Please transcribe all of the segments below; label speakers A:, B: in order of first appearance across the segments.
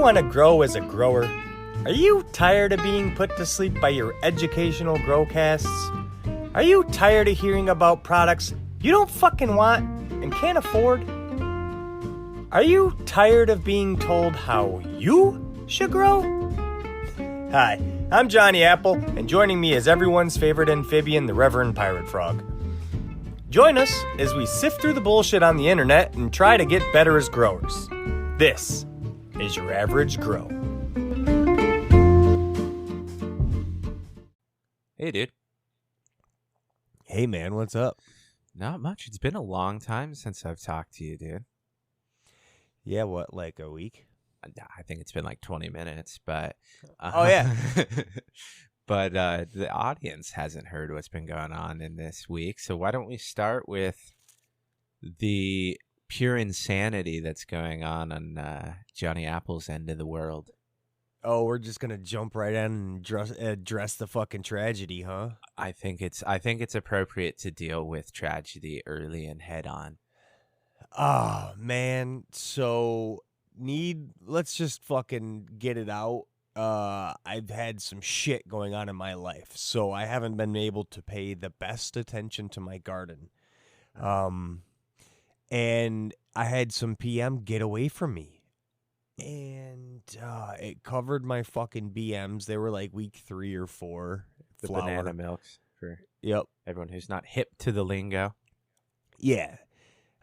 A: want to grow as a grower? Are you tired of being put to sleep by your educational growcasts? Are you tired of hearing about products you don't fucking want and can't afford? Are you tired of being told how you should grow? Hi, I'm Johnny Apple, and joining me is everyone's favorite amphibian, the Reverend Pirate Frog. Join us as we sift through the bullshit on the internet and try to get better as growers. This is your average grow.
B: Hey, dude.
A: Hey, man, what's up?
B: Not much. It's been a long time since I've talked to you, dude.
A: Yeah, what, like a week?
B: I think it's been like 20 minutes, but...
A: Oh, yeah.
B: But the audience hasn't heard what's been going on in this week, so why don't we start with the pure insanity that's going on Johnny Apple's end of the world.
A: Oh, we're just gonna jump right in and address the fucking tragedy, huh?
B: I think it's appropriate to deal with tragedy early and head on.
A: Oh, man. So let's just fucking get it out. I've had some shit going on in my life, so I haven't been able to pay the best attention to my garden. And I had some PM get away from me. And it covered my fucking BMs. They were like week 3 or 4.
B: The
A: flower.
B: banana milks for everyone who's not hip to the lingo.
A: Yeah.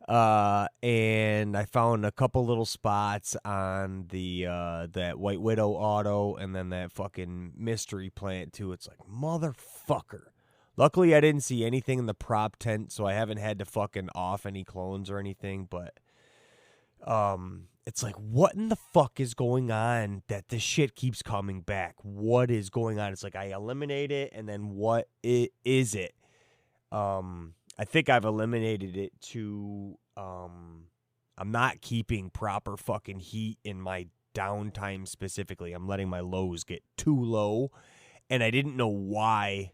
A: And I found a couple little spots on the that White Widow auto and then that fucking mystery plant too. It's like, motherfucker. Luckily I didn't see anything in the prop tent, so I haven't had to fucking off any clones or anything, but it's like, what in the fuck is going on that this shit keeps coming back? What is going on? It's like I eliminate it, and then what is it? I think I've eliminated it to, I'm not keeping proper fucking heat in my downtime specifically. I'm letting my lows get too low, and I didn't know why.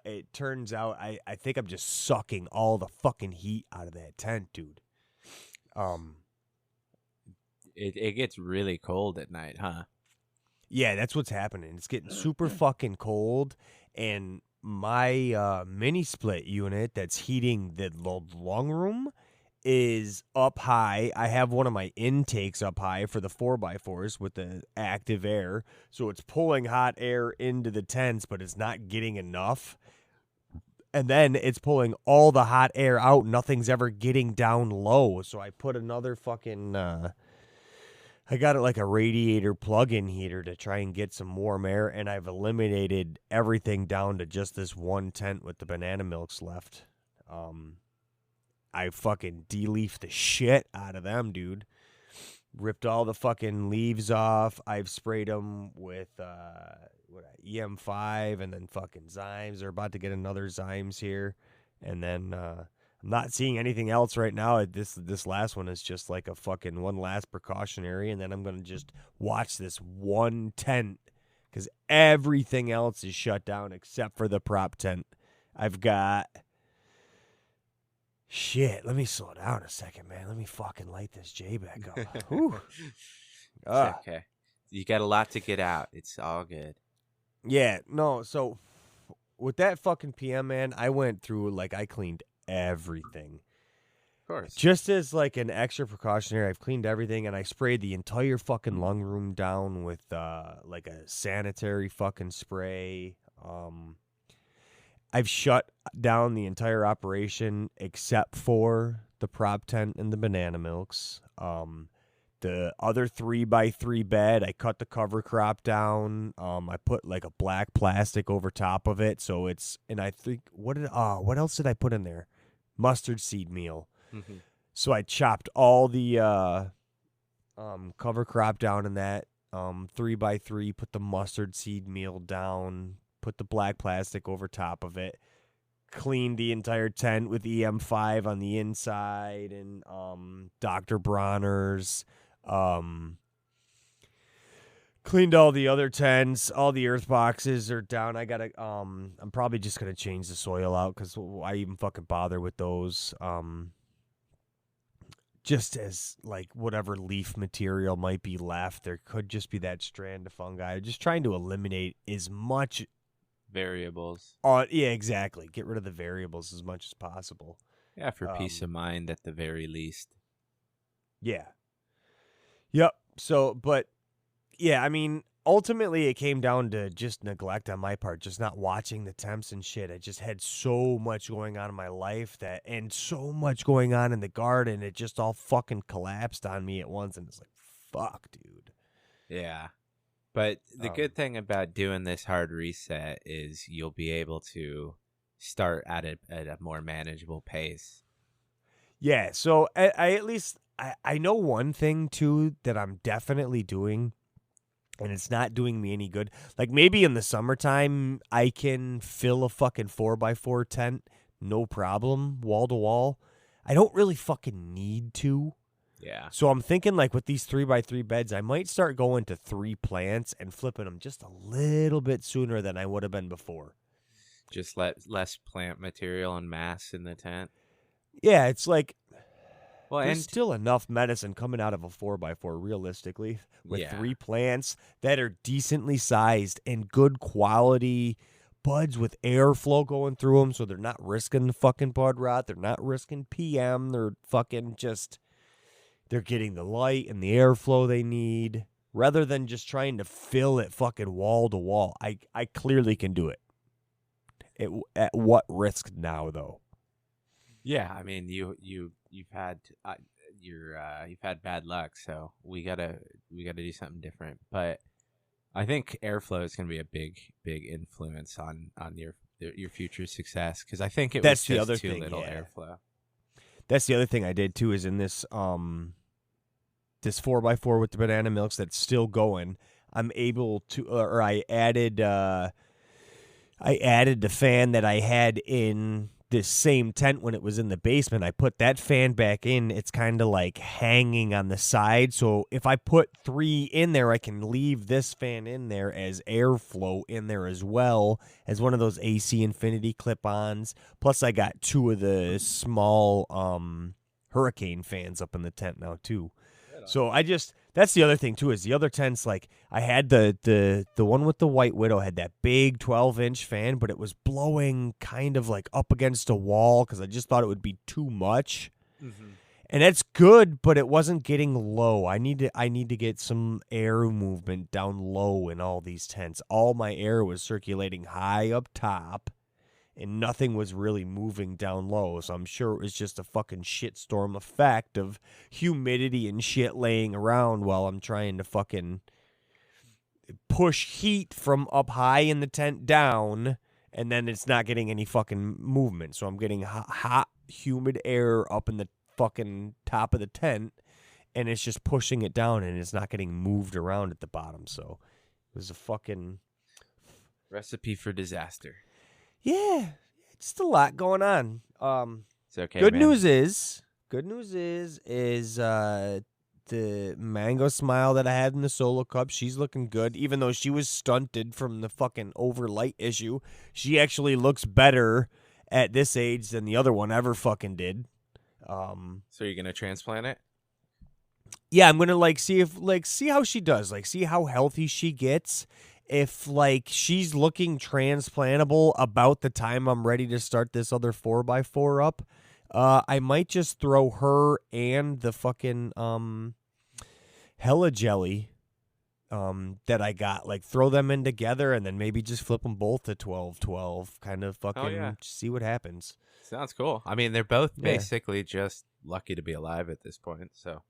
A: It turns out I think I'm just sucking all the fucking heat out of that tent, dude.
B: It gets really cold at night, huh?
A: Yeah, that's what's happening. It's getting super fucking cold, and my mini split unit that's heating the long room is up high. I have one of my intakes up high for the 4x4s with the active air, so it's pulling hot air into the tents, but it's not getting enough. And then it's pulling all the hot air out. Nothing's ever getting down low, so I put another fucking... I got it like a radiator plug-in heater to try and get some warm air, and I've eliminated everything down to just this one tent with the banana milks left. I fucking de-leafed the shit out of them, dude. Ripped all the fucking leaves off. I've sprayed them with EM5 and then fucking Zymes. They're about to get another Zymes here. And then... I'm not seeing anything else right now. This last one is just like a fucking one last precautionary, and then I'm going to just watch this one tent because everything else is shut down except for the prop tent. I've got... Shit, let me slow down a second, man. Let me fucking light this J back up.
B: It's okay. You got a lot to get out. It's all good.
A: Yeah, no, so with that fucking PM, man, I went through, I cleaned everything.
B: Of course.
A: Just as like an extra precautionary, I've cleaned everything and I sprayed the entire fucking lung room down with like a sanitary fucking spray. I've shut down the entire operation except for the prop tent and the banana milks. The other 3x3 bed, I cut the cover crop down. I put like a black plastic over top of it, so it's... And I think what else did I put in there? Mustard seed meal.
B: Mm-hmm.
A: So I chopped all the cover crop down in that 3x3. Put the mustard seed meal down. Put the black plastic over top of it. Cleaned the entire tent with EM5 on the inside and Dr. Bronner's. Cleaned all the other tents. All the earth boxes are down. I gotta I'm probably just gonna change the soil out because why even fucking bother with those. just as like whatever leaf material might be left, there could just be that strand of fungi. Just trying to eliminate as much
B: variables.
A: Yeah, exactly. Get rid of the variables as much as possible.
B: Yeah, for peace of mind at the very least.
A: Yeah. Yep. So, but yeah, I mean, ultimately it came down to just neglect on my part, just not watching the temps and shit. I just had so much going on in my life and so much going on in the garden. It just all fucking collapsed on me at once. And it's like, fuck, dude.
B: Yeah. But the good thing about doing this hard reset is you'll be able to start at a more manageable pace.
A: Yeah. So I at least, I know one thing too that I'm definitely doing, and it's not doing me any good. Like maybe in the summertime, I can fill a fucking 4x4 tent, no problem, wall to wall. I don't really fucking need to.
B: Yeah.
A: So I'm thinking like with these 3x3 beds, I might start going to 3 plants and flipping them just a little bit sooner than I would have been before.
B: Just less plant material and mass in the tent.
A: Yeah, it's like
B: well,
A: there's still enough medicine coming out of a 4x4 realistically with 3 plants that are decently sized and good quality buds with airflow going through them, so they're not risking the fucking bud rot. They're not risking PM. They're fucking just... They're getting the light and the airflow they need rather than just trying to fill it fucking wall to wall. I clearly can do it. At what risk now, though?
B: Yeah, I mean you've had you've had bad luck, so we gotta do something different. But I think airflow is gonna be a big influence on your future success, because I think it was just too little airflow.
A: That's the other thing I did too, is in this this 4x4 with the banana milks that's still going. I'm able to, or I added the fan that I had in this same tent when it was in the basement. I put that fan back in. It's kind of like hanging on the side. So if I put 3 in there, I can leave this fan in there as airflow in there as well as one of those AC Infinity clip-ons. Plus I got 2 of the small hurricane fans up in the tent now too. So that's the other thing too, is the other tents, like I had the one with the White Widow had that big 12-inch fan, but it was blowing kind of like up against a wall because I just thought it would be too much. Mm-hmm. And that's good, but it wasn't getting low. I need to get some air movement down low in all these tents. All my air was circulating high up top, and nothing was really moving down low. So I'm sure it was just a fucking shitstorm effect of humidity and shit laying around while I'm trying to fucking push heat from up high in the tent down, and then it's not getting any fucking movement. So I'm getting hot, humid air up in the fucking top of the tent, and it's just pushing it down, and it's not getting moved around at the bottom. So it was a fucking
B: recipe for disaster.
A: Yeah, it's a lot going on.
B: It's okay.
A: Good news is the mango smile that I had in the solo cup, she's looking good. Even though she was stunted from the fucking overlight issue, she actually looks better at this age than the other one ever fucking did.
B: So you're gonna transplant it?
A: Yeah, I'm gonna see how she does, see how healthy she gets. If she's looking transplantable about the time I'm ready to start this other 4x4 up, I might just throw her and the fucking Hella Jelly that I got, throw them in together and then maybe just flip them both to 12-12, kind of fucking see what happens.
B: Sounds cool. I mean, they're both basically just lucky to be alive at this point, so.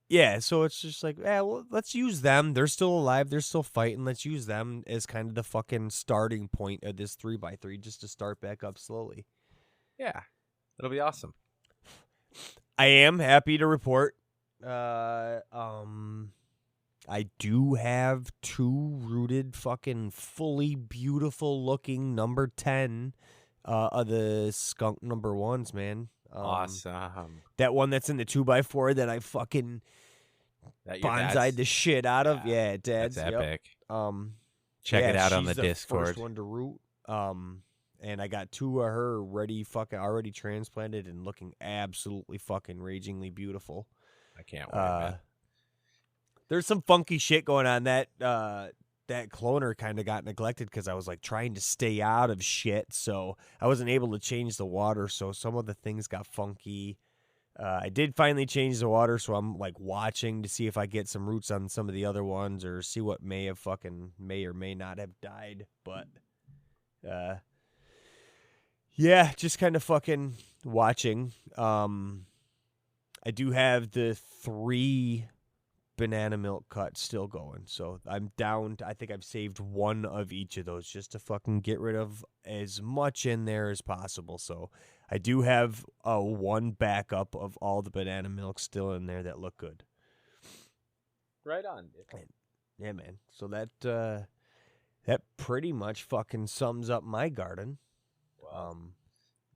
A: Yeah, so it's just well, let's use them. They're still alive. They're still fighting. Let's use them as kind of the fucking starting point of this 3x3 just to start back up slowly.
B: Yeah, it'll be awesome.
A: I am happy to report. I do have 2 rooted fucking fully beautiful looking number 10 of the skunk number 1s, man.
B: Awesome.
A: That one that's in the 2x4 that I fucking bonsai'd the shit out of. Yeah, Dad's.
B: That's epic.
A: Yep.
B: Check it out on the
A: she's
B: Discord.
A: First one to root. and I got 2 of her already transplanted and looking absolutely fucking ragingly beautiful.
B: I can't wait, man.
A: There's some funky shit going on. That cloner kind of got neglected because I was like trying to stay out of shit, so I wasn't able to change the water. So some of the things got funky. I did finally change the water, so I'm like watching to see if I get some roots on some of the other ones or see what may or may not have died. But yeah, just kind of fucking watching. I do have the 3 banana milk cuts still going, so I'm down. I think I've saved 1 of each of those just to fucking get rid of as much in there as possible. So I do have 1 backup of all the banana milk still in there that look good.
B: Right on, dude.
A: Yeah, man. So that pretty much fucking sums up my garden.
B: Wow.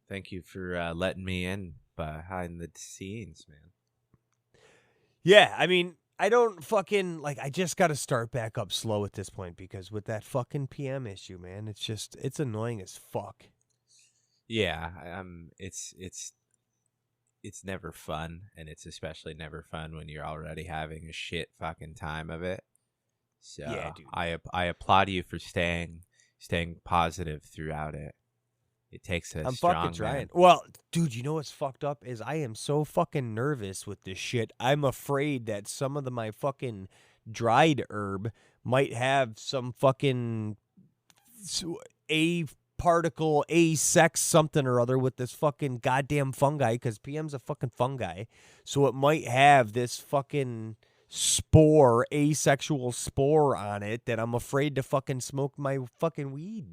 B: Thank you for letting me in behind the scenes, man.
A: Yeah, I mean, I don't fucking, like, I just got to start back up slow at this point because with that fucking PM issue, man, it's annoying as fuck.
B: Yeah, it's never fun, and it's especially never fun when you're already having a shit fucking time of it. So
A: yeah, dude.
B: I applaud you for staying positive throughout it. It takes a strong
A: fucking trying.
B: man.
A: Well, dude, you know what's fucked up is I am so fucking nervous with this shit. I'm afraid that some of my fucking dried herb might have some fucking A particle, A sex something or other with this fucking goddamn fungi, because PM's a fucking fungi. So it might have this fucking spore, asexual spore on it that I'm afraid to fucking smoke my fucking weed.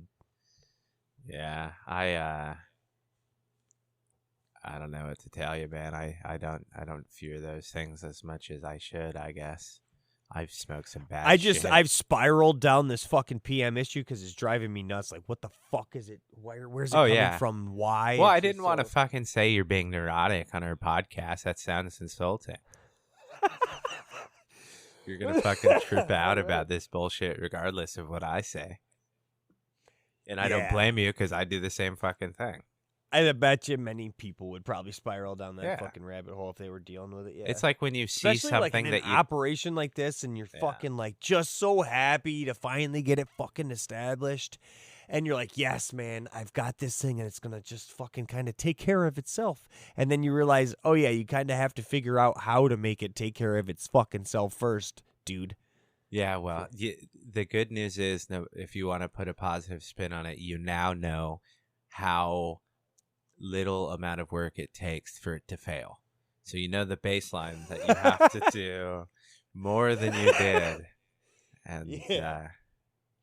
B: Yeah, I don't know what to tell you, man. I don't fear those things as much as I should, I guess. I've smoked some bad shit.
A: I've spiraled down this fucking PM issue because it's driving me nuts. Like, what the fuck is it? Where's it coming from? Why?
B: Well, I didn't want to fucking say you're being neurotic on our podcast. That sounds insulting. You're going to fucking trip out about this bullshit regardless of what I say. And I don't blame you because I do the same fucking thing.
A: I bet you many people would probably spiral down that fucking rabbit hole if they were dealing with it. Yeah.
B: It's like when you see
A: especially
B: something
A: like in
B: that
A: an
B: you
A: operation like this, and you're fucking like just so happy to finally get it fucking established, and you're like, yes, man, I've got this thing, and it's gonna just fucking kind of take care of itself. And then you realize, oh yeah, you kind of have to figure out how to make it take care of its fucking self first, dude.
B: Yeah, well, the good news is, if you want to put a positive spin on it, you now know how little amount of work it takes for it to fail. So you know the baseline that you have to do more than you did. And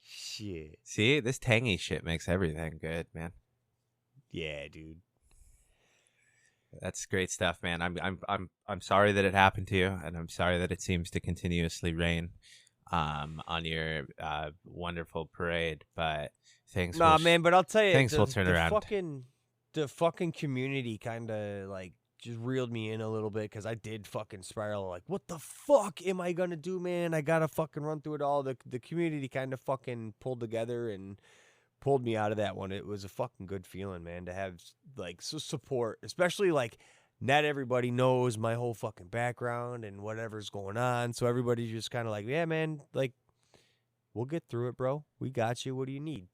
A: shit.
B: See, this tangy shit makes everything good, man.
A: Yeah, dude.
B: That's great stuff, man. I'm sorry that it happened to you, and I'm sorry that it seems to continuously rain on your wonderful parade, but things
A: man, but I'll tell you,
B: things will turn around.
A: The fucking community kind of like just reeled me in a little bit because I did fucking spiral. Like, what the fuck am I gonna do, man? I gotta fucking run through it all. The community kind of fucking pulled together and pulled me out of that one. It was a fucking good feeling, man, to have like support, especially like not everybody knows my whole fucking background and whatever's going on. So everybody's just kind of like, yeah, man, like, we'll get through it, bro. We got you. What do you need?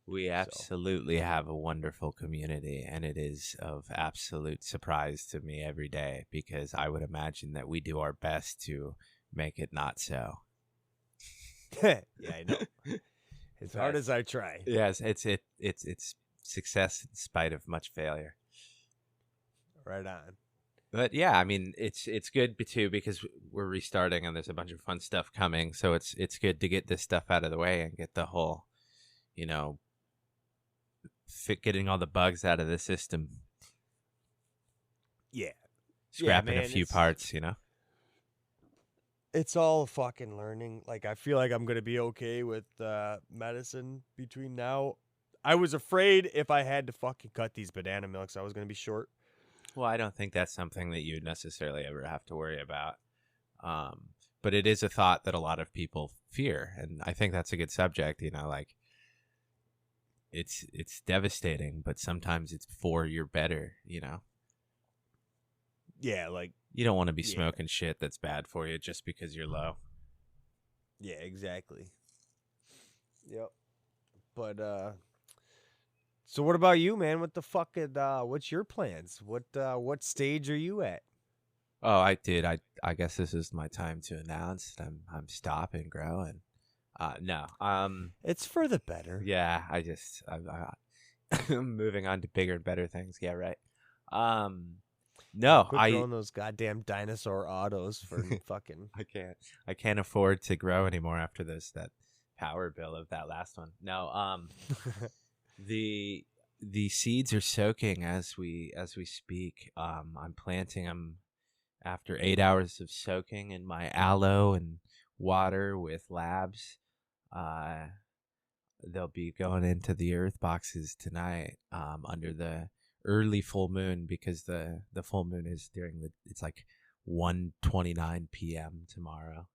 B: We absolutely have a wonderful community, and it is of absolute surprise to me every day because I would imagine that we do our best to make it not so.
A: Yeah, I know. As hard as I try.
B: Yes, it's success in spite of much failure.
A: Right on.
B: But yeah, I mean, it's good too because we're restarting and there's a bunch of fun stuff coming. So it's good to get this stuff out of the way and get the whole, getting all the bugs out of the system.
A: Yeah.
B: Scrapping a few parts,
A: It's all fucking learning. Like, I feel like I'm going to be okay with medicine between now. I was afraid if I had to fucking cut these banana milks, I was going to be short.
B: Well, I don't think that's something that you necessarily ever have to worry about. But it is a thought that a lot of people fear. And I think that's a good subject, like it's devastating, but sometimes it's for your better, you know.
A: Yeah, like
B: You don't want to be
A: Yeah.
B: smoking shit that's bad for you just because you're low.
A: yeah, exactly. Yep. But so what about you, man? What the fuck? What's your plans? What stage are you at?
B: Oh, I guess this is my time to announce that I'm stopping growing. No.
A: It's for the better.
B: Yeah, I'm moving on to bigger and better things. Yeah, right. Um, no,
A: Quit growing those goddamn dinosaur autos for fucking.
B: I can't afford to grow anymore after that power bill of that last one. No, the seeds are soaking as we speak. I'm planting them after 8 hours of soaking in my aloe and water with labs. Uh, they'll be going into the earth boxes tonight, under the early full moon, because the full moon is it's like 1:29 p.m. tomorrow.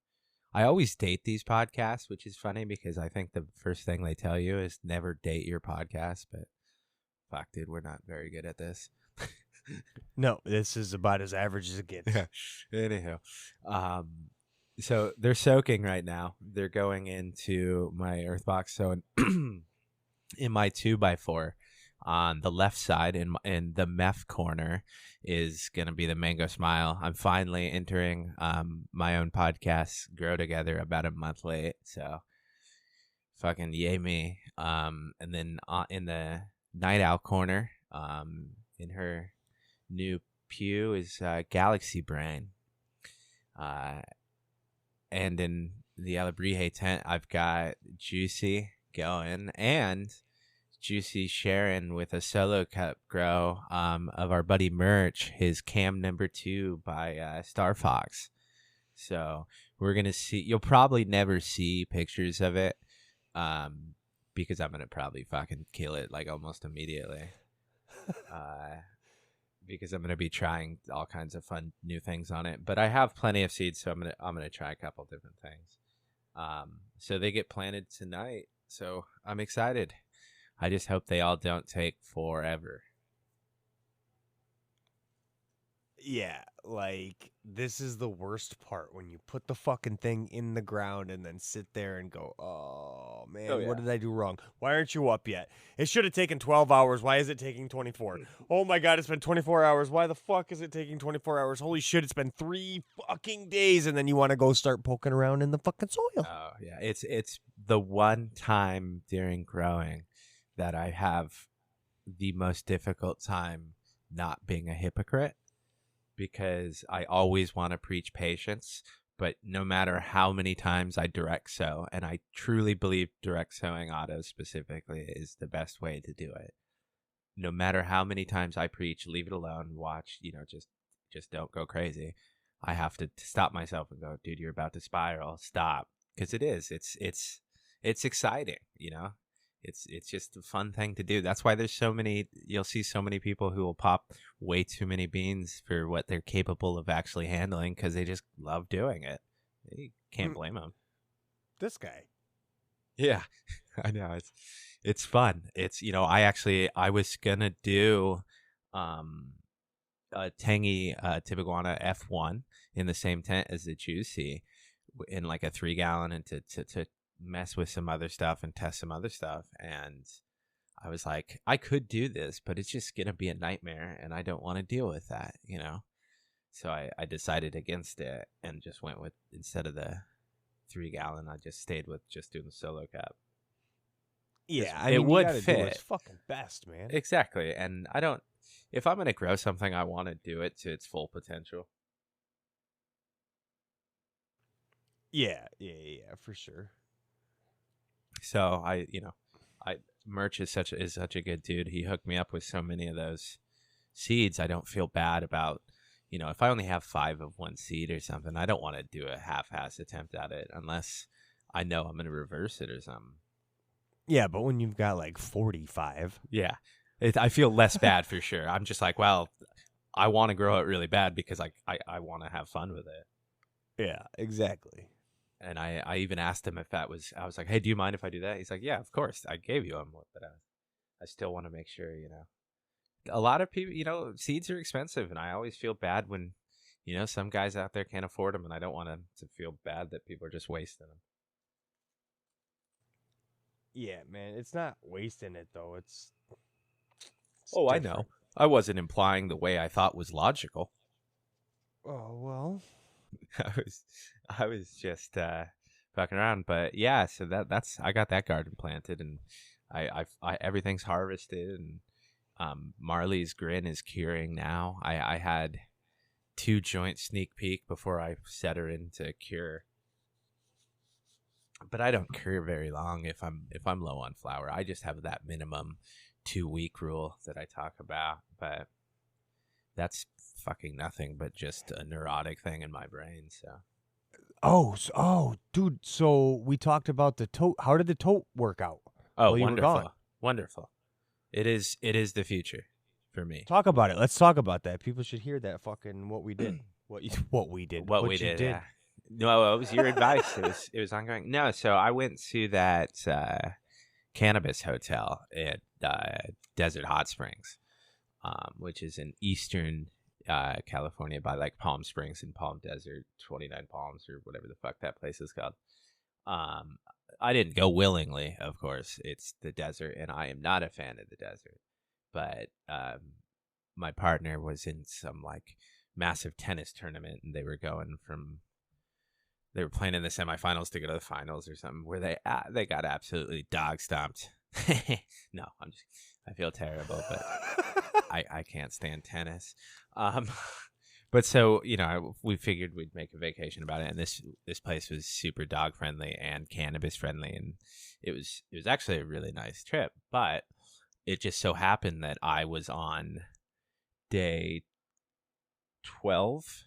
B: I always date these podcasts, which is funny because I think the first thing they tell you is never date your podcast, but fuck, dude, we're not very good at this.
A: No, this is about as average as it gets.
B: Yeah. Anyhow, so they're soaking right now. They're going into my earth box. So in my 2x4, on the left side in the meth corner is going to be the Mango Smile. I'm finally entering my own podcast, Grow Together, about a month late. So fucking yay me. And then in the Night Owl corner, in her new pew is Galaxy Brain. And in the Alabrije tent, I've got Juicy going, and Juicy sharing with a solo cup grow of our buddy Merch, his Cam number 2 by Star Fox. So we're going to see, you'll probably never see pictures of it, because I'm going to probably fucking kill it like almost immediately. Because I'm going to be trying all kinds of fun new things on it. But I have plenty of seeds, so I'm going to try a couple different things. So they get planted tonight, so I'm excited. I just hope they all don't take forever.
A: Yeah, like this is the worst part when you put the fucking thing in the ground and then sit there and go, "Oh man,
B: Oh, yeah.
A: what did I do wrong? Why aren't you up yet? It should have taken 12 hours. Why is it taking 24? Oh my god, it's been 24 hours. Why the fuck is it taking 24 hours? Holy shit, it's been 3 fucking days." And then you want to go start poking around in the fucking soil.
B: Oh yeah, it's the one time during growing that I have the most difficult time not being a hypocrite, because I always want to preach patience, but no matter how many times I direct sow, and I truly believe direct sowing auto specifically is the best way to do it. No matter how many times I preach, leave it alone, watch, just don't go crazy. I have to stop myself and go, dude, you're about to spiral. Stop. Because it's exciting, It's just a fun thing to do. That's why you'll see so many people who will pop way too many beans for what they're capable of actually handling, because they just love doing it. You can't blame them.
A: This guy.
B: Yeah, I know. It's fun. I was going to do a tangy Tibaguana F1 in the same tent as the Juicy in like a 3-gallon, and to mess with some other stuff and test some other stuff. And I was like, I could do this, but it's just gonna be a nightmare, and I don't want to deal with that, So I decided against it and just went with, instead of the 3-gallon, I just stayed with just doing the solo cap.
A: Yeah,
B: it would
A: you
B: fit.
A: do its fucking best, man.
B: Exactly. And if I'm gonna grow something, I want to do it to its full potential.
A: Yeah, for sure.
B: So Merch is such a good dude. He hooked me up with so many of those seeds. I don't feel bad about, if I only have 5 of one seed or something, I don't want to do a half-ass attempt at it unless I know I'm going to reverse it or something.
A: Yeah, but when you've got like 45.
B: Yeah. I feel less bad for sure. I'm just like, well, I want to grow it really bad because I want to have fun with it.
A: Yeah, exactly.
B: And I even asked him if I was like, hey, do you mind if I do that? He's like, yeah, of course. I gave you him. I still want to make sure, a lot of people, seeds are expensive, and I always feel bad when, some guys out there can't afford them, and I don't want to feel bad that people are just wasting them.
A: Yeah, man, it's not wasting it though. It's
B: Oh, I
A: different.
B: know. I wasn't implying the way I thought was logical.
A: Oh well.
B: I was just fucking around, but yeah. So that's I got that garden planted, and I everything's harvested, and Marley's grin is curing now. I had 2 joint sneak peek before I set her into cure, but I don't cure very long if I'm low on flour. I just have that minimum 2-week rule that I talk about, but that's fucking nothing but just a neurotic thing in my brain. So
A: Dude. So we talked about the tote. How did the tote work out?
B: oh,
A: You were gone?
B: wonderful. It is the future for me.
A: Talk about it. Let's talk about that. People should hear that fucking what we did. What we did.
B: What we did. Yeah. No, it was your advice. It was ongoing. No, so I went to that cannabis hotel at Desert Hot Springs, which is in eastern California by like Palm Springs and Palm Desert, 29 Palms or whatever the fuck that place is called. I didn't go willingly, of course. It's the desert, and I am not a fan of the desert. But my partner was in some like massive tennis tournament, and they were playing in the semifinals to go to the finals or something, where they got absolutely dog stomped. No, I feel terrible, but I can't stand tennis. But so, we figured we'd make a vacation about it, and this place was super dog friendly and cannabis friendly, and it was actually a really nice trip. But it just so happened that I was on day 12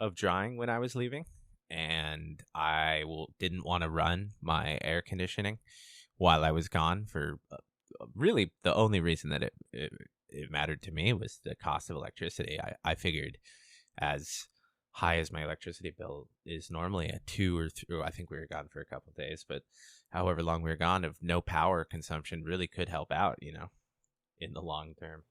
B: of drying when I was leaving, and I didn't want to run my air conditioning while I was gone for really the only reason that it mattered to me was the cost of electricity. I figured as high as my electricity bill is normally at 2 or 3, I think we were gone for a couple of days, but however long we were gone, of no power consumption really could help out, in the long term.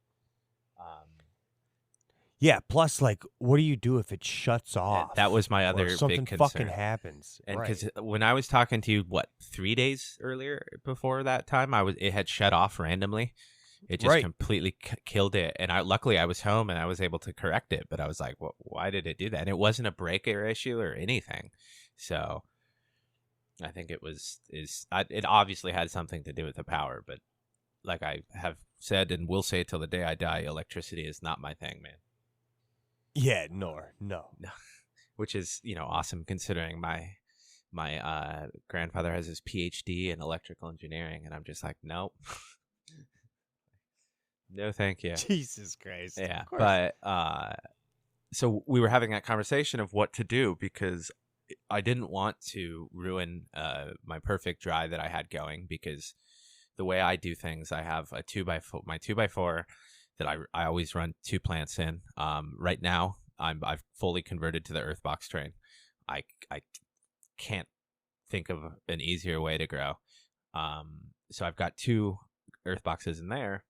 A: Yeah. Plus, like, what do you do if it shuts off?
B: That was my other
A: something
B: big concern.
A: fucking happens.
B: And because when I was talking to you, 3 days earlier before that time, it had shut off randomly. It just completely killed it. And luckily I was home and I was able to correct it. But I was like, well, why did it do that? And it wasn't a breaker issue or anything. So I think it obviously had something to do with the power. But like I have said and will say till the day I die, electricity is not my thing, man.
A: Yeah, no.
B: Which is, awesome considering my grandfather has his PhD in electrical engineering, and I'm just like, nope. No, thank you.
A: Jesus Christ.
B: Yeah, but so we were having that conversation of what to do because I didn't want to ruin my perfect dry that I had going, because the way I do things, I have my 2x4 that I always run 2 plants in. Right now, I've fully converted to the Earthbox train. I can't think of an easier way to grow. So I've got 2 Earthboxes in there.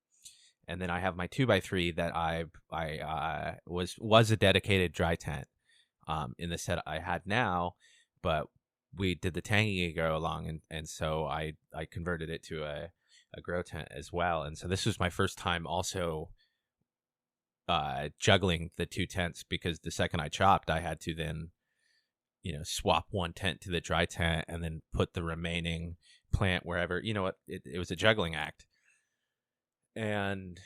B: And then I have my 2x3 that I was a dedicated dry tent in the set I had now, but we did the tangy grow along, and so I converted it to a grow tent as well. And so this was my first time also juggling the 2 tents, because the second I chopped, I had to then swap one tent to the dry tent and then put the remaining plant wherever. It was a juggling act. And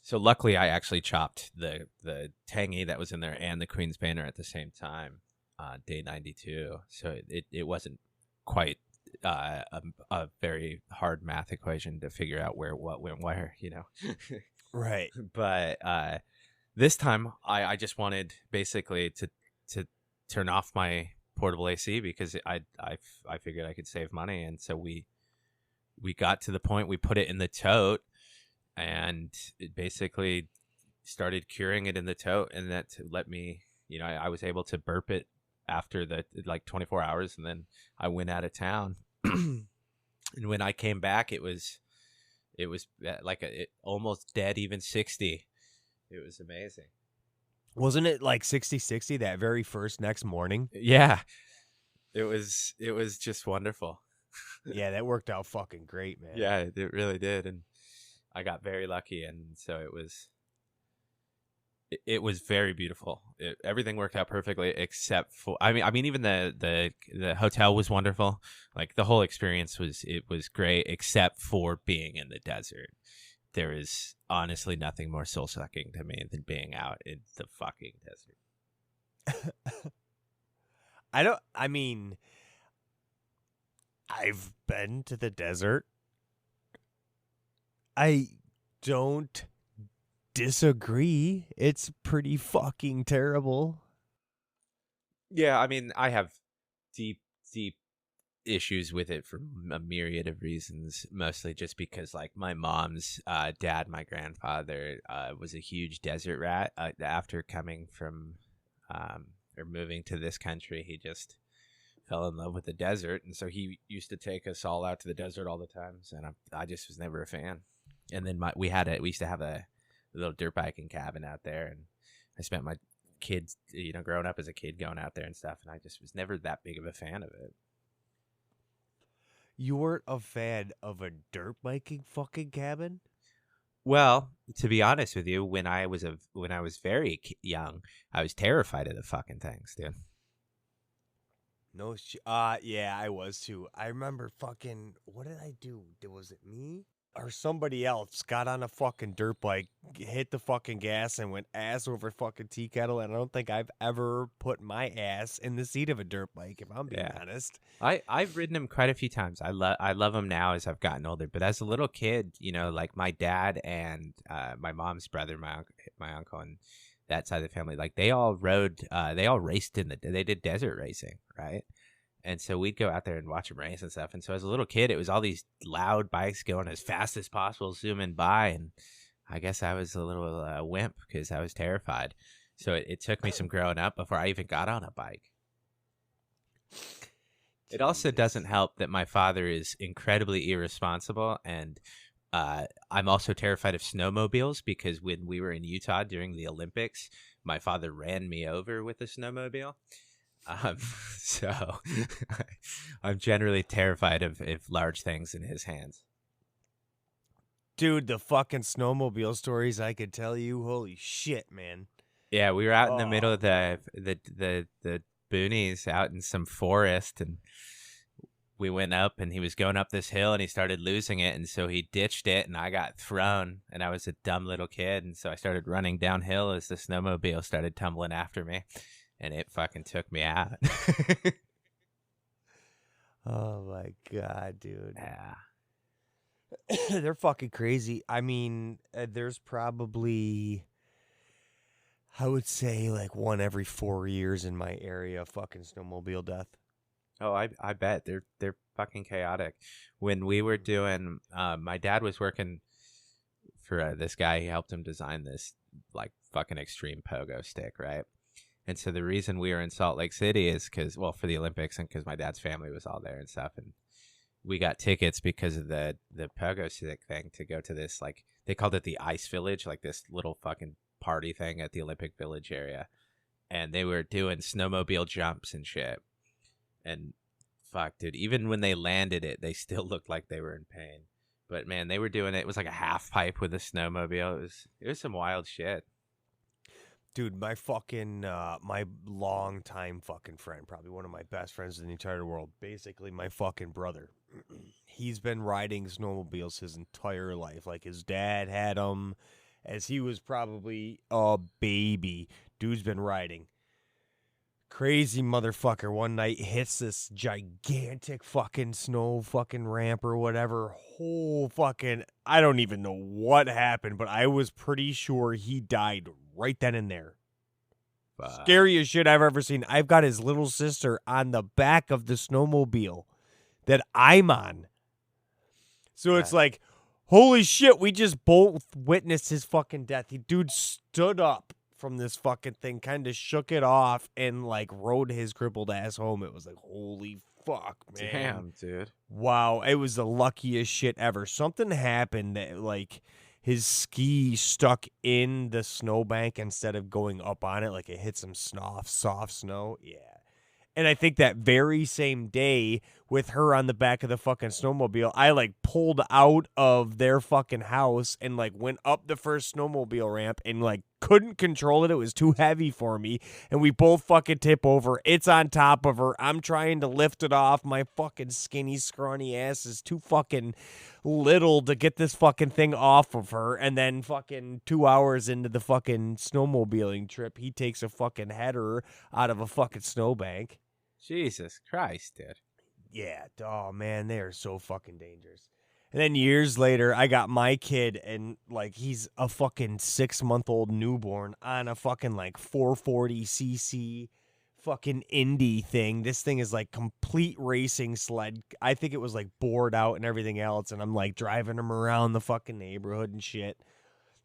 B: so luckily I actually chopped the tangy that was in there and the Queen's Banner at the same time, day 92. So it wasn't quite a very hard math equation to figure out what went where,
A: Right.
B: But this time I just wanted basically to turn off my portable AC, because I figured I could save money. And so we got to the point, we put it in the tote, and it basically started curing it in the tote, and that let me, I was able to burp it after the 24 hours, and then I went out of town. And when I came back, it was It was like almost dead, even 60. It was amazing.
A: Wasn't it like 60-60 that very first next morning?
B: Yeah, it was just wonderful.
A: Yeah, that worked out fucking great, man.
B: Yeah, it really did, and I got very lucky, and so it was very beautiful. Everything worked out perfectly, except for I mean, even the hotel was wonderful. Like the whole experience was great, except for being in the desert. There is honestly nothing more soul sucking to me than being out in the fucking desert.
A: I mean, I've been to the desert. I don't disagree. It's pretty fucking terrible.
B: Yeah, I mean, I have deep issues with it for a myriad of reasons, mostly just because like my mom's dad, my grandfather, was a huge desert rat. After coming from or moving to this country, he just fell in love with the desert, and so he used to take us all out to the desert all the time, and I just was never a fan. And then we used to have a little dirt biking cabin out there, and I spent my kids, growing up as a kid, going out there and stuff, and I just was never that big of a fan of it.
A: You weren't a fan of a dirt biking fucking cabin?
B: Well, to be honest with you, when I was very young, I was terrified of the fucking things, dude.
A: No, yeah, I was too. I remember fucking, what did I do? Was it me? Or somebody else got on a fucking dirt bike, hit the fucking gas, and went ass over fucking tea kettle. And I don't think I've ever put my ass in the seat of a dirt bike, if I'm being honest.
B: I've ridden them quite a few times. I love them now as I've gotten older. But as a little kid, like my dad and my mom's brother, my uncle, and that side of the family, like they all raced they did desert racing, right? And so we'd go out there and watch them race and stuff. And so as a little kid, it was all these loud bikes going as fast as possible, zooming by. And I guess I was a little wimp because I was terrified. So it took me some growing up before I even got on a bike. It also doesn't help that my father is incredibly irresponsible. And I'm also terrified of snowmobiles because when we were in Utah during the Olympics, my father ran me over with a snowmobile. So I'm generally terrified of large things in his hands.
A: Dude, the fucking snowmobile stories I could tell you. Holy shit, man.
B: Yeah, we were out in the middle of the boonies out in some forest, and we went up, and he was going up this hill, and he started losing it, and so he ditched it, and I got thrown, and I was a dumb little kid, and so I started running downhill as the snowmobile started tumbling after me. And it fucking took me out.
A: Oh, my God, dude.
B: Yeah.
A: They're fucking crazy. I mean, there's probably, I would say, like one every 4 years in my area, fucking snowmobile death.
B: Oh, I bet. They're fucking chaotic. When we were doing, my dad was working for this guy. He helped him design this, like, fucking extreme pogo stick, right? And so the reason we were in Salt Lake City is for the Olympics and because my dad's family was all there and stuff. And we got tickets because of the pogo stick thing to go to this, like, they called it the Ice Village, like this little fucking party thing at the Olympic Village area. And they were doing snowmobile jumps and shit. And fuck, dude, even when they landed it, they still looked like they were in pain. But man, they were doing it. It was like a half pipe with a snowmobile. It was some wild shit.
A: Dude, my fucking, my long-time fucking friend, probably one of my best friends in the entire world, basically my fucking brother. He's been riding snowmobiles his entire life. Like, his dad had them as he was probably a baby. Dude's been riding. Crazy motherfucker one night hits this gigantic fucking snow fucking ramp or whatever. Whole fucking, I don't even know what happened, but I was pretty sure he died right then and there. Scariest shit I've ever seen. I've got his little sister on the back of the snowmobile that I'm on. So it's like, holy shit, we just both witnessed his fucking death. The dude stood up from this fucking thing, kind of shook it off, and like rode his crippled ass home. It was like, holy fuck, man.
B: Damn, dude.
A: Wow, it was the luckiest shit ever. Something happened that, like, his ski stuck in the snowbank instead of going up on it. Like, it hit some soft snow. Yeah. And I think that very same day, with her on the back of the fucking snowmobile, I like pulled out of their fucking house and like went up the first snowmobile ramp and like couldn't control it. It was too heavy for me. And we both fucking tip over. It's on top of her. I'm trying to lift it off. My fucking skinny, scrawny ass is too fucking little to get this fucking thing off of her. And then fucking 2 hours into the fucking snowmobiling trip, he takes a fucking header out of a fucking snowbank.
B: Jesus Christ, dude.
A: Yeah. Oh, man, they are so fucking dangerous. And then years later, I got my kid, and, like, he's a fucking 6-month-old newborn on a fucking, like, 440cc fucking Indy thing. This thing is, like, complete racing sled. I think it was, like, bored out and everything else, and I'm, like, driving him around the fucking neighborhood and shit.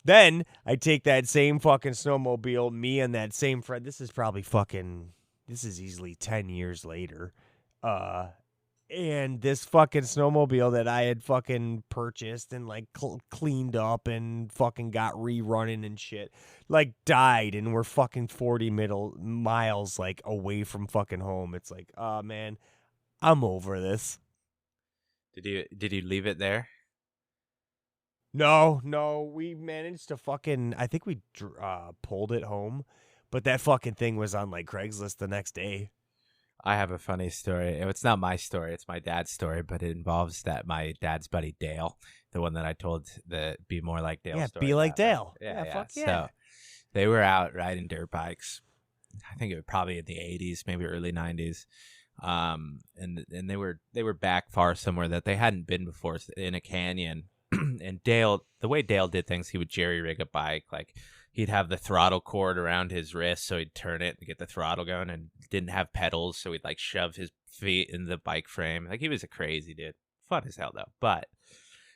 A: Then I take that same fucking snowmobile, me and that same friend. This is easily 10 years later. And this fucking snowmobile that I had fucking purchased and like cleaned up and fucking got rerunning and shit, like died, and we're fucking 40 miles like away from fucking home. It's like, oh man, I'm over this.
B: Did you leave it there?
A: No, we managed to fucking, I think we pulled it home, but that fucking thing was on like Craigslist the next day.
B: I have a funny story. It's not my story. It's my dad's story, but it involves my dad's buddy Dale, the one that I told the Be More Like Dale story.
A: Be like Dale.
B: Yeah,
A: fuck yeah.
B: So they were out riding dirt bikes. I think it was probably in the 80s, maybe early 90s. And they were back far somewhere that they hadn't been before, in a canyon. And Dale, the way Dale did things, he would jerry rig a bike. Like, he'd have the throttle cord around his wrist, so he'd turn it and get the throttle going, and didn't have pedals, so he'd like shove his feet in the bike frame. Like, he was a crazy dude. Fun as hell, though. But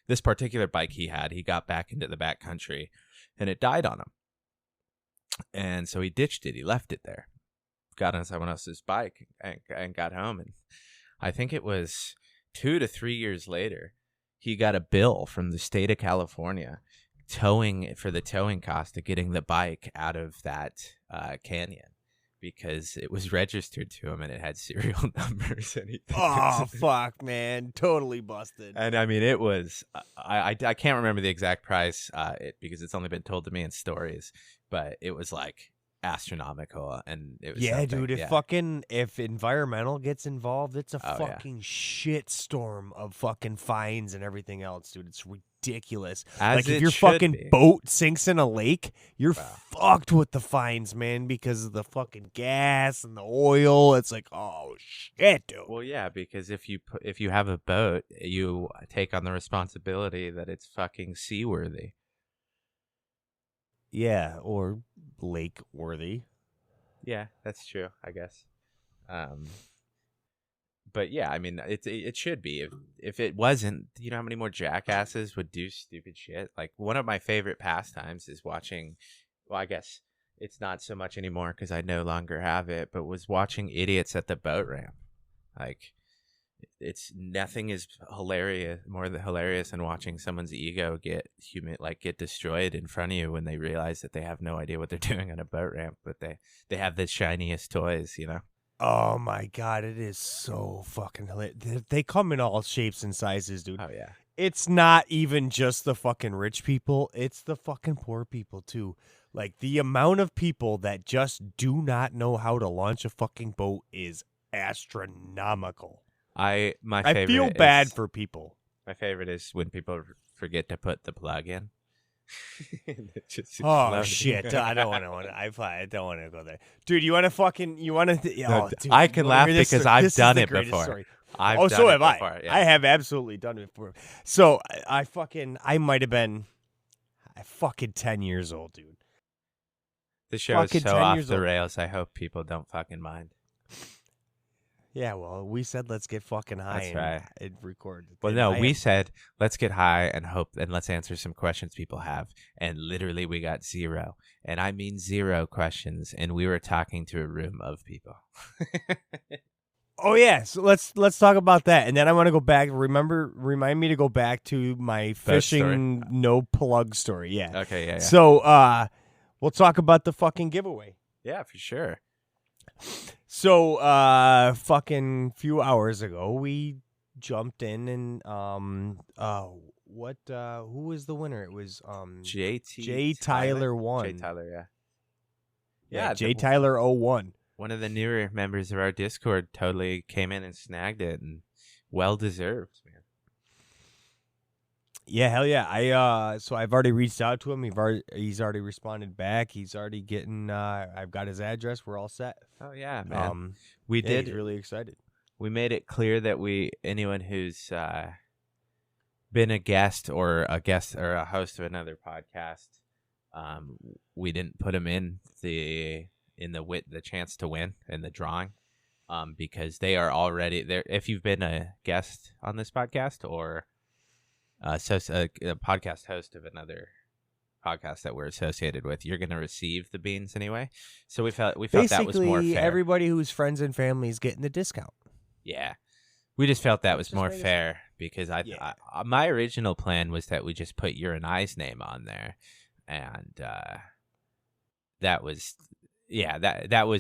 B: this particular bike he got back into the back country, and it died on him. And so he ditched it. He left it there. Got on someone else's bike and got home. And I think it was 2 to 3 years later, he got a bill from the state of California for the towing cost of getting the bike out of that canyon, because it was registered to him and it had serial numbers. And
A: oh fuck, man, totally busted.
B: And I mean, it was I can't remember the exact price because it's only been told to me in stories, but it was like astronomical. And it was
A: dude, if environmental gets involved, it's a fucking shit storm of fucking fines and everything else, dude. It's ridiculous. Like, if your fucking boat sinks in a lake, you're fucked with the fines, man, because of the fucking gas and the oil. It's like, oh shit, dude.
B: Well, yeah, because if you have a boat, you take on the responsibility that it's fucking seaworthy.
A: Yeah, or lake worthy.
B: Yeah, that's true, I guess. But yeah, I mean, it should be. If it wasn't, you know how many more jackasses would do stupid shit? Like, one of my favorite pastimes is watching, well, I guess it's not so much anymore because I no longer have it, but was watching idiots at the boat ramp. Like, nothing is more hilarious than watching someone's ego get destroyed in front of you when they realize that they have no idea what they're doing on a boat ramp, but they have the shiniest toys, you know?
A: Oh my god, it is so fucking hilarious. They come in all shapes and sizes, dude.
B: Oh yeah.
A: It's not even just the fucking rich people, it's the fucking poor people too. Like, the amount of people that just do not know how to launch a fucking boat is astronomical. I feel bad for people.
B: My favorite is when people forget to put the plug in.
A: Oh shit! I don't want to. I don't want to go there, dude. You want to fucking? You want to?
B: No, I can laugh because I've done it before.
A: So have I. Yeah. I have absolutely done it before. So I might have been, fucking 10 years old, dude.
B: The show is so off the rails. I hope people don't fucking mind.
A: Yeah, well, we said let's get fucking high.
B: That's right.
A: And record.
B: Well, no, we said let's get high and let's answer some questions people have. And literally we got 0. And I mean 0 questions. And we were talking to a room of people.
A: Oh yeah, so let's talk about that, and then I want to go back. Remind me to go back to my
B: Boat story.
A: fishing no plug story. Yeah.
B: Okay, yeah.
A: So we'll talk about the fucking giveaway.
B: Yeah, for sure.
A: So fucking few hours ago, we jumped in and who was the winner? It was Jay Tyler won.
B: Jay Tyler, yeah.
A: Yeah, Jay Tyler 01.
B: One of the newer members of our Discord totally came in and snagged it, and well deserved, man.
A: Yeah, hell yeah. So I've already reached out to him. He's already responded back. He's already getting I've got his address. We're all set.
B: Oh yeah, man.
A: He's really excited.
B: We made it clear that anyone who's been a guest or a host of another podcast, we didn't put them in the chance to win in the drawing, because they are already there. If you've been a guest on this podcast or a podcast host of another podcast that we're associated with, you're going to receive the beans anyway. So we felt that was more fair.
A: Everybody who's friends and family is getting the discount.
B: Yeah. We just felt that was more fair because my original plan was that we just put your and I's name on there, and that was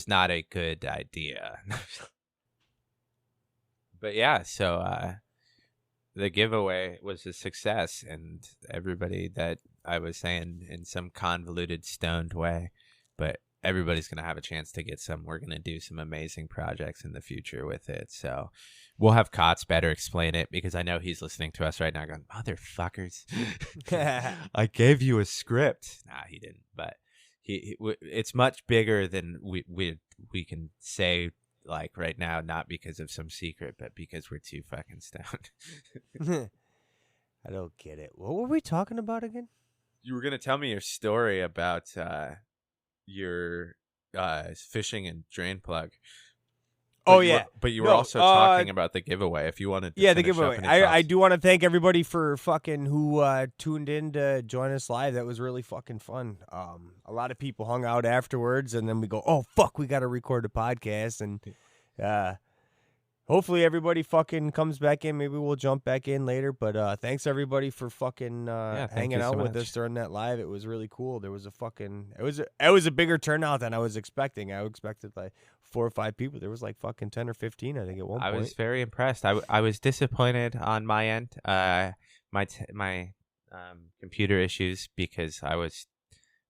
B: not a good idea. But yeah, so the giveaway was a success, and everybody that I was saying in some convoluted, stoned way, but everybody's going to have a chance to get some. We're going to do some amazing projects in the future with it. So we'll have Kotz better explain it, because I know he's listening to us right now going, motherfuckers, I gave you a script. Nah, he didn't. But it's much bigger than we can say like right now, not because of some secret, but because we're too fucking stoned.
A: I don't get it. What were we talking about again?
B: You were going to tell me your story about your fishing and drain plug. But you were also talking about the giveaway. If you wanted to
A: the giveaway. I do want to thank everybody for fucking who tuned in to join us live. That was really fucking fun. A lot of people hung out afterwards, and then we go, oh fuck, we got to record a podcast, and hopefully everybody fucking comes back in. Maybe we'll jump back in later. But thanks everybody for fucking hanging out with us during that live. It was really cool. There was it was a bigger turnout than I was expecting. I expected like 4 or 5 people. There was like fucking 10 or 15, I think, at one point.
B: I was very impressed. I was disappointed on my end. My computer issues, because I was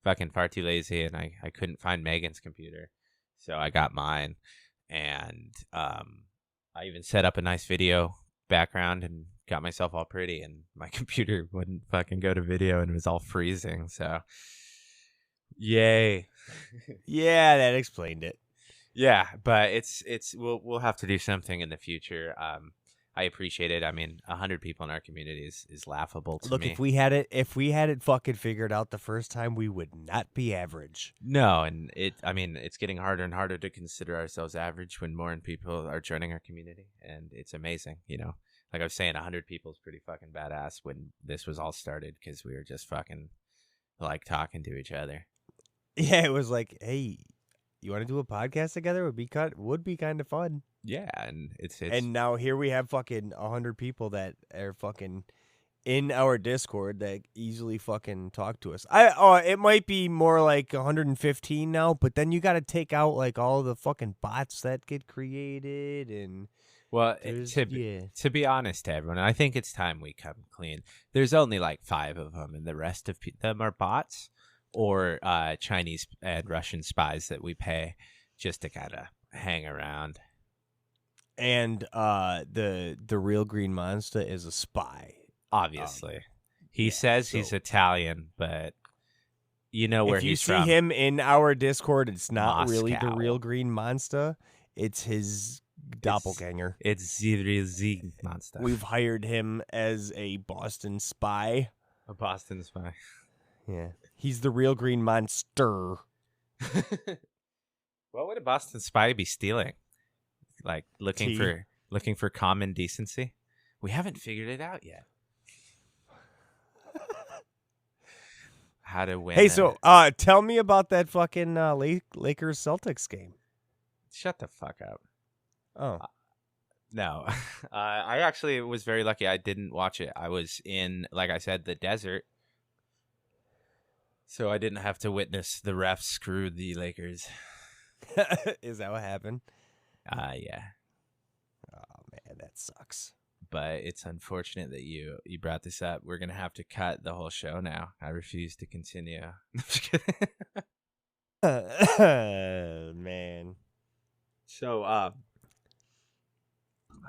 B: fucking far too lazy and I couldn't find Megan's computer, so I got mine, and I even set up a nice video background and got myself all pretty, and my computer wouldn't fucking go to video and it was all freezing. So, yay.
A: Yeah, that explained it.
B: Yeah, but we'll have to do something in the future. I appreciate it. I mean, 100 people in our community is laughable to me.
A: Look, if we had it fucking figured out the first time, we would not be average.
B: No, and it's getting harder and harder to consider ourselves average when more people are joining our community, and it's amazing. You know, like I was saying, 100 people is pretty fucking badass when this was all started, because we were just fucking like talking to each other.
A: Yeah, it was like, hey, you want to do a podcast together? Would be kind of fun.
B: Yeah, and it's
A: and now here we have fucking 100 people that are fucking in our Discord that easily fucking talk to us. It might be more like 115 now, but then you got to take out like all the fucking bots that get created, and
B: to be honest to everyone, I think it's time we come clean. There's only like 5 of them, and the rest of them are bots or Chinese and Russian spies that we pay just to kind of hang around.
A: And the real Green Monster is a spy.
B: Obviously. He says he's Italian, but you know where he's from.
A: If you see him in our Discord, it's not
B: Moscow.
A: Really the real Green Monster. It's his doppelganger.
B: It's the real Monster.
A: We've hired him as a Boston spy.
B: A Boston spy.
A: Yeah. He's the real Green Monster.
B: What would a Boston spy be stealing? Like looking for common decency? We haven't figured it out yet. How to win.
A: Hey, so tell me about that fucking Lakers Celtics game.
B: Shut the fuck up.
A: Oh.
B: No, I actually was very lucky. I didn't watch it. I was in, like I said, the desert, so I didn't have to witness the refs screw the Lakers.
A: Is that what happened?
B: Yeah.
A: Oh man, that sucks.
B: But it's unfortunate that you brought this up. We're gonna have to cut the whole show now. I refuse to continue.
A: Man.
B: So,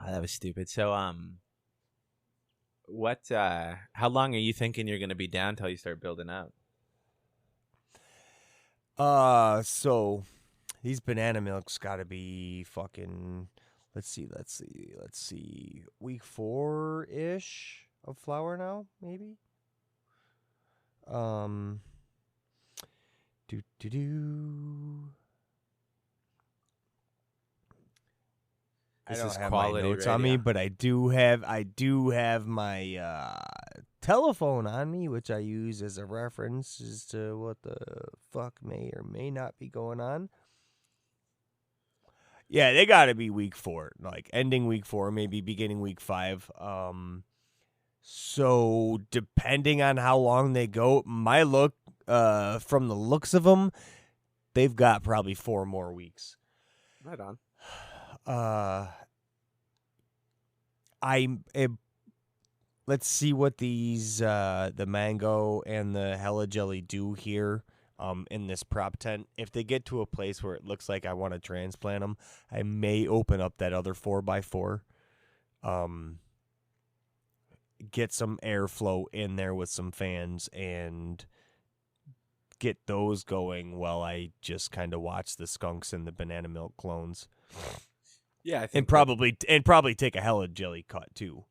B: that was stupid. So, what? How long are you thinking you're gonna be down till you start building up?
A: So these banana milks got to be fucking. Let's see. Week 4-ish of flour now, maybe. Do. I
B: This
A: don't
B: is
A: have my
B: quality
A: notes on me,
B: radio.
A: but I do have my telephone on me, which I use as a reference as to what the fuck may or may not be going on. Yeah, they got to be week 4, like ending week 4, maybe beginning week 5. So depending on how long they go, from the looks of them, they've got probably 4 more weeks.
B: Right on.
A: Let's see what these the mango and the hella jelly do here in this prop tent. If they get to a place where it looks like I want to transplant them, I may open up that other 4x4. Get some airflow in there with some fans and get those going while I just kind of watch the skunks and the banana milk clones.
B: Yeah, I think
A: and probably take a hella jelly cut too.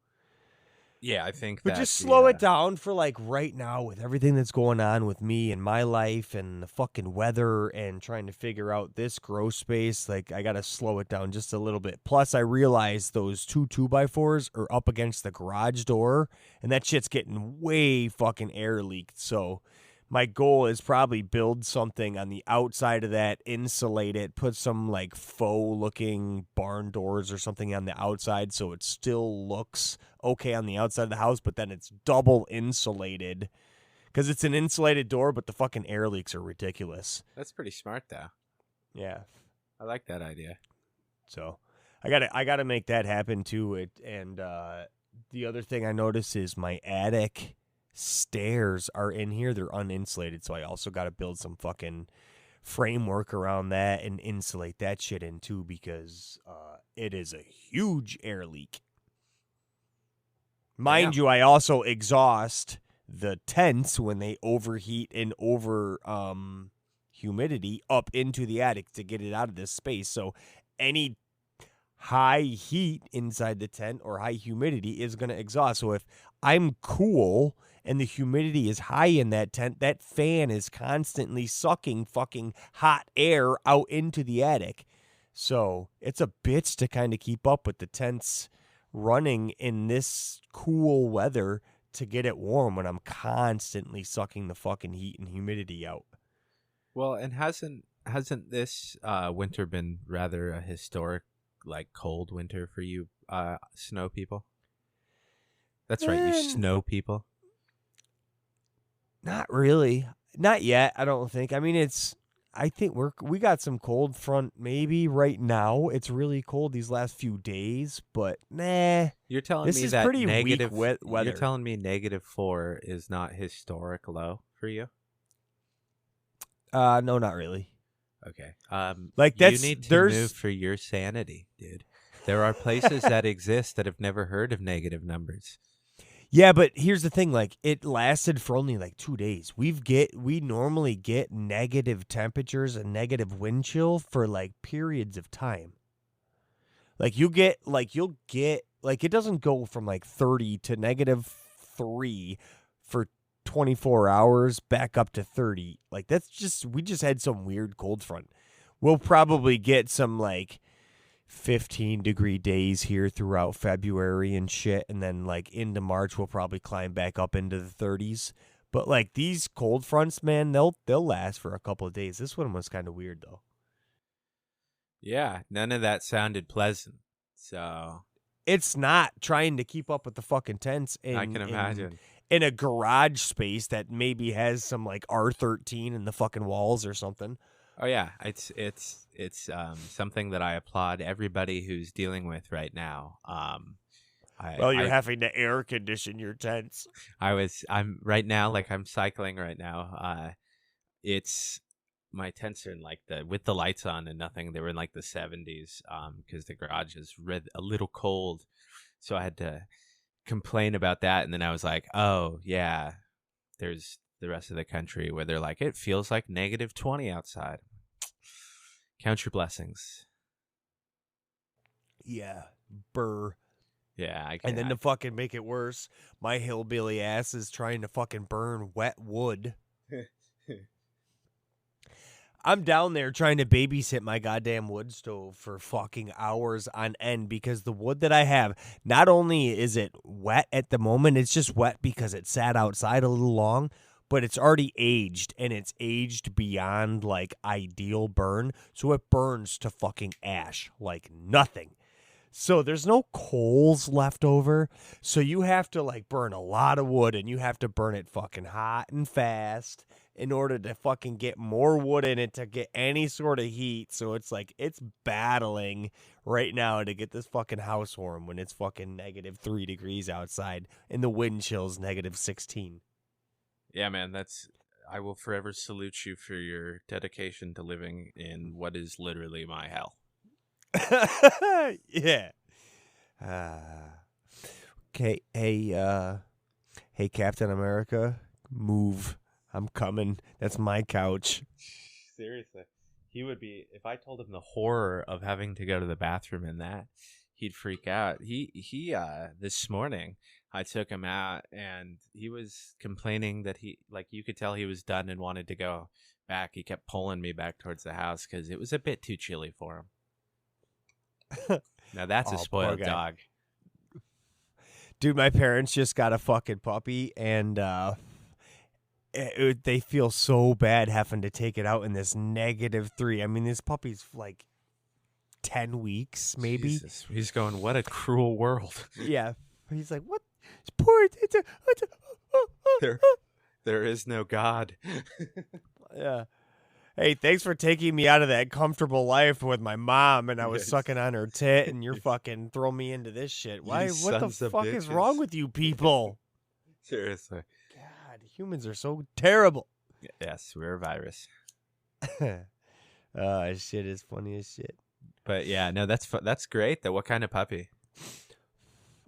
B: Yeah, I think
A: But just slow it down for like right now with everything that's going on with me and my life and the fucking weather and trying to figure out this grow space. Like I got to slow it down just a little bit. Plus I realized those 2x4s are up against the garage door and that shit's getting way fucking air leaked. So my goal is probably build something on the outside of that, insulate it, put some like faux looking barn doors or something on the outside so it still looks okay on the outside of the house, but then it's double insulated because it's an insulated door, but the fucking air leaks are ridiculous.
B: That's pretty smart, though.
A: Yeah.
B: I like that idea.
A: So I gotta make that happen too. And the other thing I noticed is my attic stairs are in here. They're uninsulated, so I also got to build some fucking framework around that and insulate that shit in too because it is a huge air leak. Mind you, I also exhaust the tents when they overheat and over humidity up into the attic to get it out of this space. So any high heat inside the tent or high humidity is going to exhaust. So if I'm cool and the humidity is high in that tent, that fan is constantly sucking fucking hot air out into the attic. So it's a bitch to kind of keep up with the tents running in this cool weather to get it warm when I'm constantly sucking the fucking heat and humidity out.
B: Well, and hasn't this winter been rather a historic, like, cold winter for you snow people? That's right, you snow people.
A: Not really. Not yet, I don't think. I mean, I think we got some cold front maybe right now. It's really cold these last few days, but nah.
B: You're telling
A: this
B: me
A: is
B: that
A: pretty
B: negative
A: weak weather.
B: You're telling me -4 is not historic low for you?
A: No, not really.
B: Okay.
A: Like
B: you need to move for your sanity, dude. There are places that exist that have never heard of negative numbers.
A: Yeah, but here's the thing, like it lasted for only like 2 days. We normally get negative temperatures and negative wind chill for like periods of time. Like you'll get it doesn't go from like 30 to -3 for 24 hours back up to 30. Like we just had some weird cold front. We'll probably get some like 15-degree days here throughout February and shit, and then like into March we'll probably climb back up into the 30s. But like these cold fronts, man, they'll last for a couple of days. This one was kind of weird though.
B: Yeah, none of that sounded pleasant. So
A: It's not trying to keep up with the fucking tents
B: I can imagine.
A: in a garage space that maybe has some like R13 in the fucking walls or something.
B: Oh yeah, it's something that I applaud everybody who's dealing with right now.
A: Well, you're
B: I
A: having to air condition your tents.
B: I'm right now, like I'm cycling right now. It's my tents are in like with the lights on and nothing. They were in like the 70s because the garage is a little cold, so I had to complain about that. And then I was like, oh yeah, there's the rest of the country where they're like, it feels like -20 outside. Count your blessings.
A: Yeah, burr.
B: Yeah,
A: And then to fucking make it worse, my hillbilly ass is trying to fucking burn wet wood. I'm down there trying to babysit my goddamn wood stove for fucking hours on end because the wood that I have, not only is it wet at the moment, it's just wet because it sat outside a little long, but it's already aged, and it's aged beyond like ideal burn, so it burns to fucking ash like nothing. So there's no coals left over. So you have to like burn a lot of wood, and you have to burn it fucking hot and fast in order to fucking get more wood in it to get any sort of heat. So it's like it's battling right now to get this fucking house warm when it's fucking -3 degrees outside and the wind chill's -16.
B: Yeah, man, I will forever salute you for your dedication to living in what is literally my hell.
A: Yeah. Okay. Hey, Captain America, move. I'm coming. That's my couch.
B: Seriously. He would be, if I told him the horror of having to go to the bathroom in that, he'd freak out. He this morning I took him out and he was complaining that you could tell he was done and wanted to go back. He kept pulling me back towards the house because it was a bit too chilly for him. Now that's a spoiled dog.
A: Dude, my parents just got a fucking puppy, and they feel so bad having to take it out in this -3. I mean, this puppy's like 10 weeks, maybe.
B: Jesus. He's going, what a cruel world.
A: Yeah. He's like, what? It's poor.
B: There is no God.
A: Yeah. Hey, thanks for taking me out of that comfortable life with my mom, and I was sucking on her tit, and you're fucking throwing me into this shit. Why? What the fuck is wrong with you people?
B: Seriously.
A: God, humans are so terrible.
B: Yes, we're a virus.
A: Shit is funny as shit.
B: But yeah, no, that's great. Though, what kind of puppy?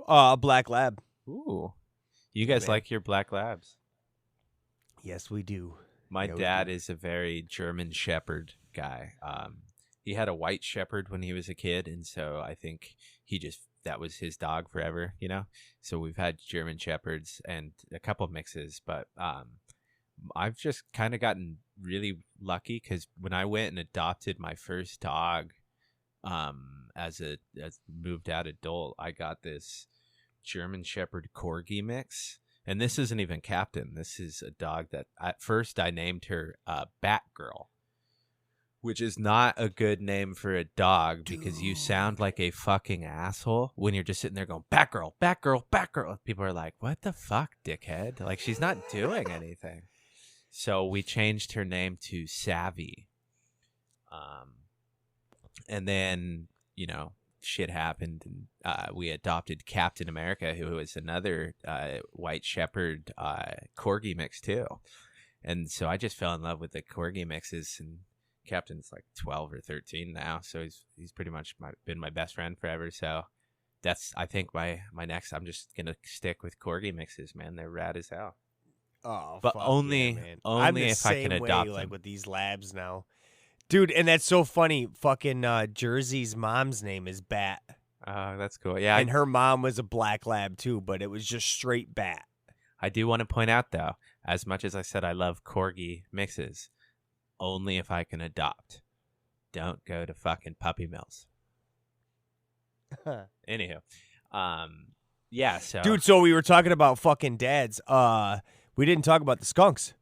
A: A black lab.
B: Ooh, you guys like your black labs?
A: Yes, we do.
B: My dad is a very German Shepherd guy. He had a white Shepherd when he was a kid, and so I think that was his dog forever, you know? So we've had German Shepherds and a couple of mixes, but I've just kind of gotten really lucky because when I went and adopted my first dog as moved out adult, I got this German Shepherd Corgi mix. And this isn't even Captain. This is a dog that at first I named her Batgirl, which is not a good name for a dog because you sound like a fucking asshole when you're just sitting there going, Batgirl, Batgirl, Batgirl. People are like, what the fuck, dickhead? Like, she's not doing anything. So we changed her name to Savvy. And then, shit happened, and we adopted Captain America, who was another white shepherd corgi mix too. And so I just fell in love with the corgi mixes, and Captain's like 12 or 13 now, so he's pretty much been my best friend forever. So that's, I think, my next. I'm just gonna stick with corgi mixes, man. They're rad as hell.
A: Oh,
B: but
A: fuck
B: only
A: yeah, man.
B: only if I can adopt them.
A: Like with these labs now. Dude, and that's so funny. Fucking Jersey's mom's name is Bat.
B: Oh, that's cool. Yeah.
A: And her mom was a black lab too, but it was just straight Bat.
B: I do want to point out, though, as much as I said I love corgi mixes, only if I can adopt. Don't go to fucking puppy mills. Anywho. Yeah, so.
A: Dude, so we were talking about fucking dads. We didn't talk about the skunks.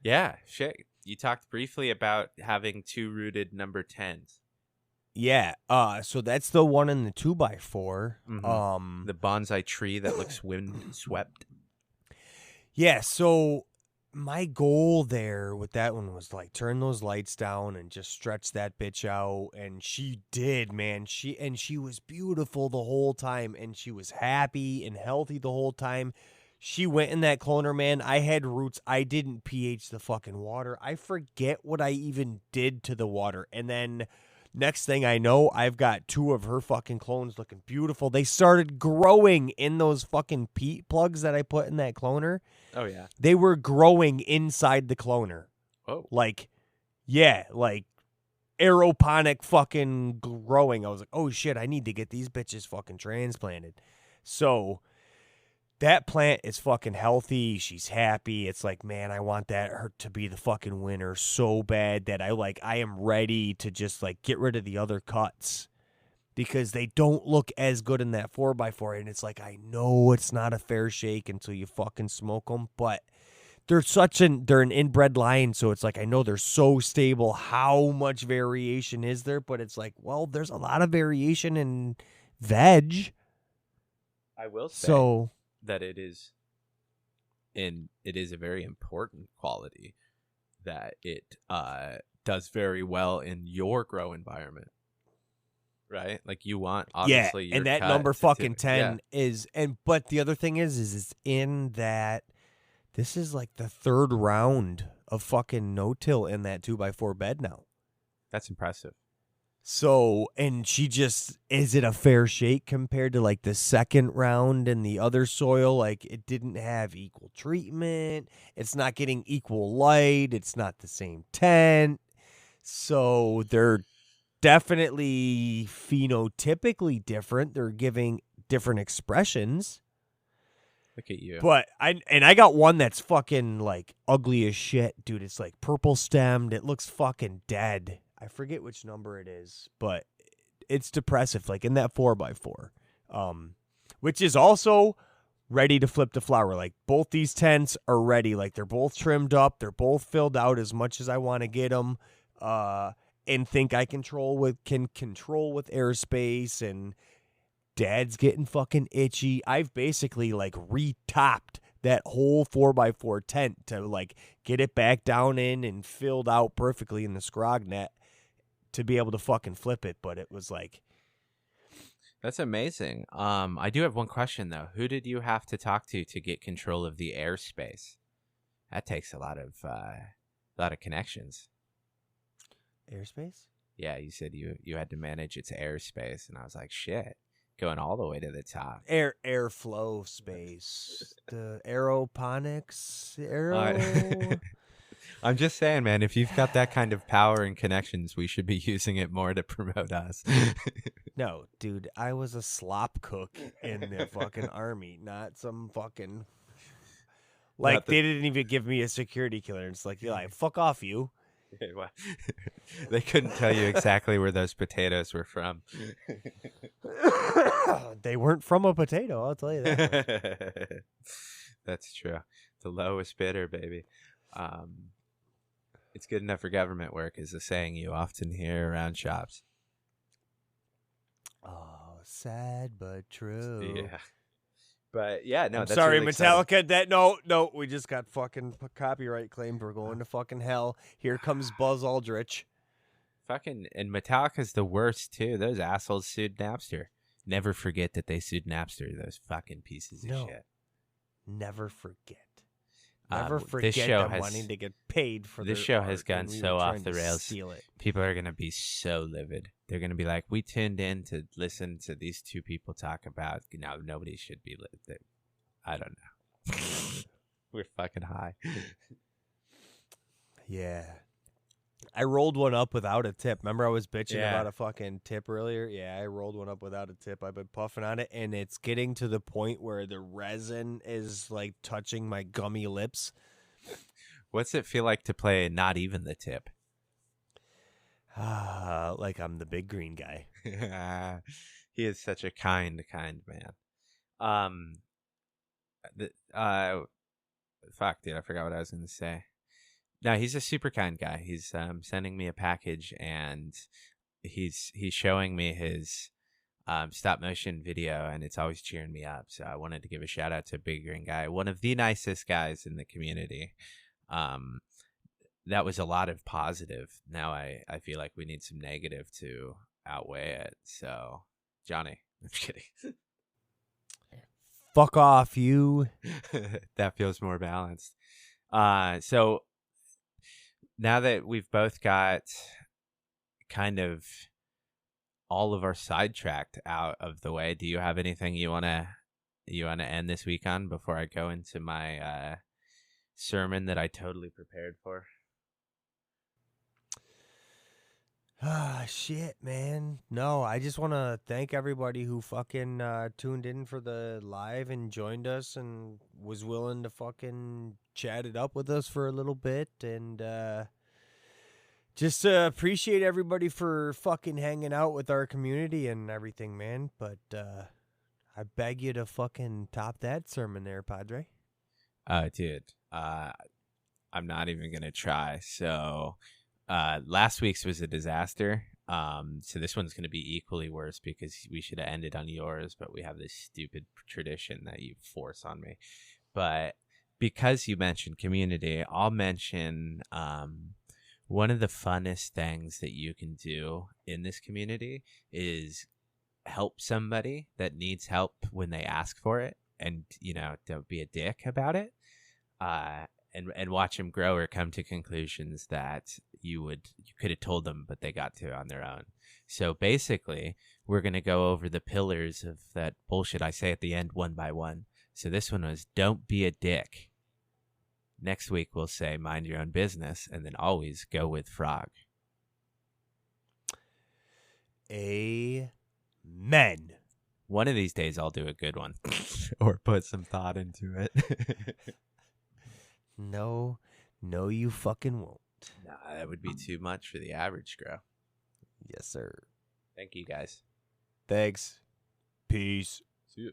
B: Yeah, shit. You talked briefly about having two rooted number 10s.
A: Yeah. So that's the one in the 2x4.
B: Mm-hmm. The bonsai tree that looks wind swept.
A: Yeah, so my goal there with that one was like turn those lights down and just stretch that bitch out, and she did, man. She was beautiful the whole time, and she was happy and healthy the whole time. She went in that cloner, man. I had roots. I didn't pH the fucking water. I forget what I even did to the water. And then next thing I know, I've got 2 of her fucking clones looking beautiful. They started growing in those fucking peat plugs that I put in that cloner.
B: Oh, yeah.
A: They were growing inside the cloner.
B: Oh.
A: Like, yeah, like aeroponic fucking growing. I was like, oh shit, I need to get these bitches fucking transplanted. So that plant is fucking healthy. She's happy. It's like, man, I want her to be the fucking winner so bad that I am ready to just like get rid of the other cuts because they don't look as good in that 4x4. And it's like, I know it's not a fair shake until you fucking smoke them, but they're an inbred line. So it's like, I know they're so stable. How much variation is there? But it's like, well, there's a lot of variation in veg.
B: I will say that it is a very important quality that it does very well in your grow environment. Right? Like you want obviously your
A: and that
B: cut
A: number fucking 10
B: yeah.
A: is, and but the other thing is it's in that this is like the 3rd round of fucking no-till in that 2x4 bed now.
B: That's impressive.
A: So, and she just, is it a fair shake compared to like the 2nd round in the other soil? Like it didn't have equal treatment. It's not getting equal light. It's not the same tent. So they're definitely phenotypically different. They're giving different expressions.
B: Look at you.
A: But I got one that's fucking like ugly as shit, dude. It's like purple stemmed. It looks fucking dead. I forget which number it is, but it's depressive, like in that 4x4. Which is also ready to flip to flower. Like both these tents are ready. Like they're both trimmed up. They're both filled out as much as I want to get them. And think I can control with airspace, and Dad's getting fucking itchy. I've basically like retopped that whole 4x4 tent to like get it back down in and filled out perfectly in the scrog net to be able to fucking flip it. But it was like,
B: that's amazing. I do have one question though. Who did you have to talk to get control of the airspace? That takes a lot of connections.
A: Airspace?
B: Yeah, you said you had to manage its airspace, and I was like, shit, going all the way to the top.
A: Airflow space. The aeroponics.
B: I'm just saying, man, if you've got that kind of power and connections, we should be using it more to promote us.
A: No, dude, I was a slop cook in the fucking army, not some fucking... Like, they didn't even give me a security clearance. Like, you're like, fuck off, you.
B: They couldn't tell you exactly where those potatoes were from.
A: They weren't from a potato, I'll tell you that.
B: That's true. The lowest bidder, baby. It's good enough for government work is a saying you often hear around shops.
A: Oh, sad but true.
B: Yeah. But yeah, no,
A: I'm
B: that's
A: sorry,
B: really
A: Metallica.
B: exciting.
A: No, we just got fucking copyright claimed. We're going to fucking hell. Here comes Buzz Aldrich.
B: Fucking, and Metallica's the worst too. Those assholes sued Napster. Never forget that they sued Napster. Those fucking pieces of shit.
A: Never forget. Never
B: This
A: forget
B: show
A: them wanting to get paid for
B: this
A: their
B: show
A: art,
B: has gone
A: and we
B: so
A: were
B: off
A: trying
B: the
A: to
B: rails.
A: steal it.
B: People are gonna be so livid. They're gonna be like, "We tuned in to listen to these two people talk about." Now nobody should be lit. I don't know. We're fucking high.
A: Yeah. I rolled one up without a tip. Remember I was bitching
B: Yeah.
A: about a fucking tip earlier? Yeah, I rolled one up without a tip. I've been puffing on it, and it's getting to the point where the resin is like touching my gummy lips.
B: What's it feel like to play not even the tip?
A: Like I'm the big green guy.
B: He is such a kind man. Fuck, dude, I forgot what I was going to say. No, he's a super kind guy. He's sending me a package, and he's showing me his stop motion video, and it's always cheering me up. So I wanted to give a shout out to Big Green Guy, one of the nicest guys in the community. That was a lot of positive. Now I feel like we need some negative to outweigh it. So, Johnny, I'm kidding.
A: Fuck off, you.
B: That feels more balanced. So now that we've both got kind of all of our sidetracked out of the way, do you have anything you wanna end this week on before I go into my sermon that I totally prepared for?
A: Ah, shit, man. No, I just want to thank everybody who fucking tuned in for the live and joined us and was willing to fucking chat it up with us for a little bit. And just appreciate everybody for fucking hanging out with our community and everything, man. But I beg you to fucking top that sermon there, Padre.
B: Dude, I'm not even going to try. So... last week's was a disaster. So this one's going to be equally worse because we should have ended on yours, but we have this stupid tradition that you force on me. But because you mentioned community, I'll mention one of the funnest things that you can do in this community is help somebody that needs help when they ask for it, and don't be a dick about it. And watch them grow or come to conclusions that you could have told them, but they got to on their own. So basically, we're going to go over the pillars of that bullshit I say at the end one by one. So this one was, don't be a dick. Next week, we'll say, mind your own business, and then always go with frog.
A: Amen.
B: One of these days, I'll do a good one. Or put some thought into it.
A: No, you fucking won't.
B: Nah, that would be too much for the average grow.
A: Yes, sir.
B: Thank you, guys.
A: Thanks. Peace.
B: See you.